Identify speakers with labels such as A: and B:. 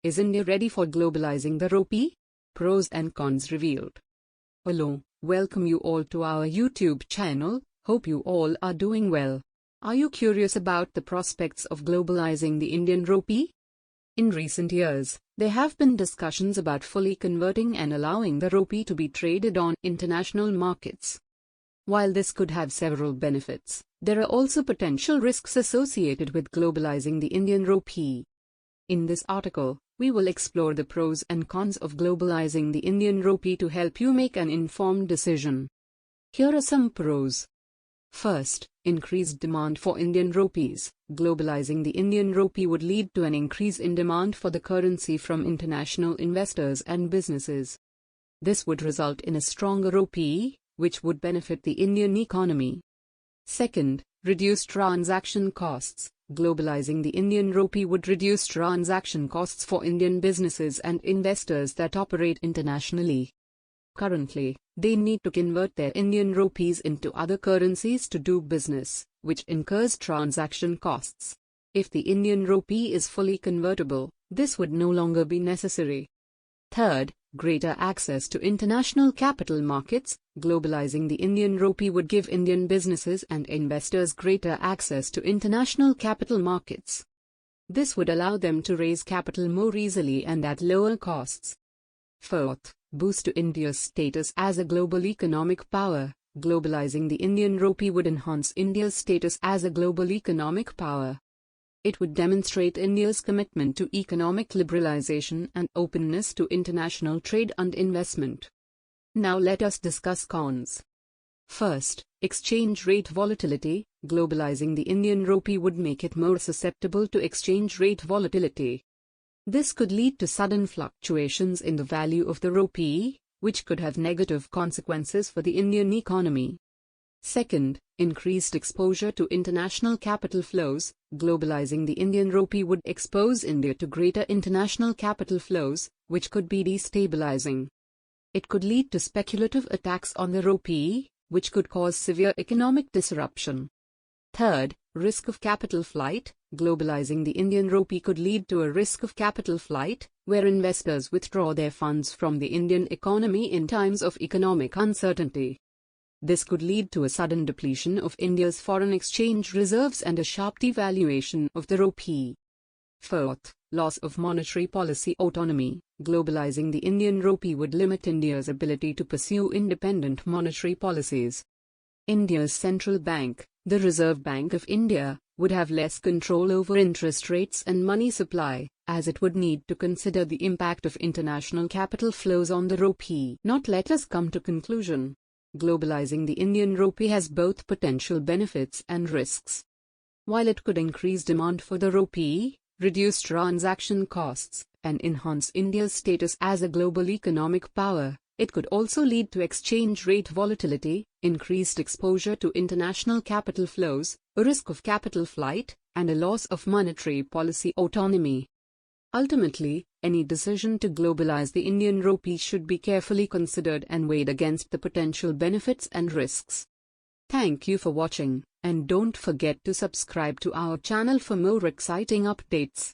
A: Is India ready for globalizing the rupee? Pros and cons revealed. Hello, welcome you all to our YouTube channel. Hope you all are doing well. Are you curious about the prospects of globalizing the Indian rupee? In recent years, there have been discussions about fully converting and allowing the rupee to be traded on international markets. While this could have several benefits, there are also potential risks associated with globalizing the Indian rupee. In this article, we will explore the pros and cons of globalizing the Indian rupee to help you make an informed decision. Here are some pros. First, increased demand for Indian rupees. Globalizing the Indian rupee would lead to an increase in demand for the currency from international investors and businesses. This would result in a stronger rupee, which would benefit the Indian economy. Second, reduced transaction costs. Globalizing the Indian rupee would reduce transaction costs for Indian businesses and investors that operate internationally. Currently, they need to convert their Indian rupees into other currencies to do business, which incurs transaction costs. If the Indian rupee is fully convertible, this would no longer be necessary. Third, greater access to international capital markets. Globalizing the Indian rupee would give Indian businesses and investors greater access to international capital markets. This would allow them to raise capital more easily and at lower costs. Fourth, boost to India's status as a global economic power. Globalizing the Indian rupee would enhance India's status as a global economic power. It would demonstrate India's commitment to economic liberalization and openness to international trade and investment. Now let us discuss cons. First, exchange rate volatility. Globalizing the Indian rupee would make it more susceptible to exchange rate volatility. This could lead to sudden fluctuations in the value of the rupee, which could have negative consequences for the Indian economy. Second, increased exposure to international capital flows. Globalizing the Indian rupee would expose India to greater international capital flows, which could be destabilizing. It could lead to speculative attacks on the rupee, which could cause severe economic disruption. Third, risk of capital flight. Globalizing the Indian rupee could lead to a risk of capital flight, where investors withdraw their funds from the Indian economy in times of economic uncertainty. This could lead to a sudden depletion of India's foreign exchange reserves and a sharp devaluation of the rupee. Fourth, loss of monetary policy autonomy. Globalizing the Indian rupee would limit India's ability to pursue independent monetary policies. India's central bank, the Reserve Bank of India, would have less control over interest rates and money supply, as it would need to consider the impact of international capital flows on the rupee. Now let us come to conclusion. Globalizing the Indian rupee has both potential benefits and risks. While it could increase demand for the rupee, reduce transaction costs, and enhance India's status as a global economic power, it could also lead to exchange rate volatility, increased exposure to international capital flows, a risk of capital flight, and a loss of monetary policy autonomy. Ultimately, any decision to globalize the Indian rupee should be carefully considered and weighed against the potential benefits and risks. Thank you for watching, and don't forget to subscribe to our channel for more exciting updates.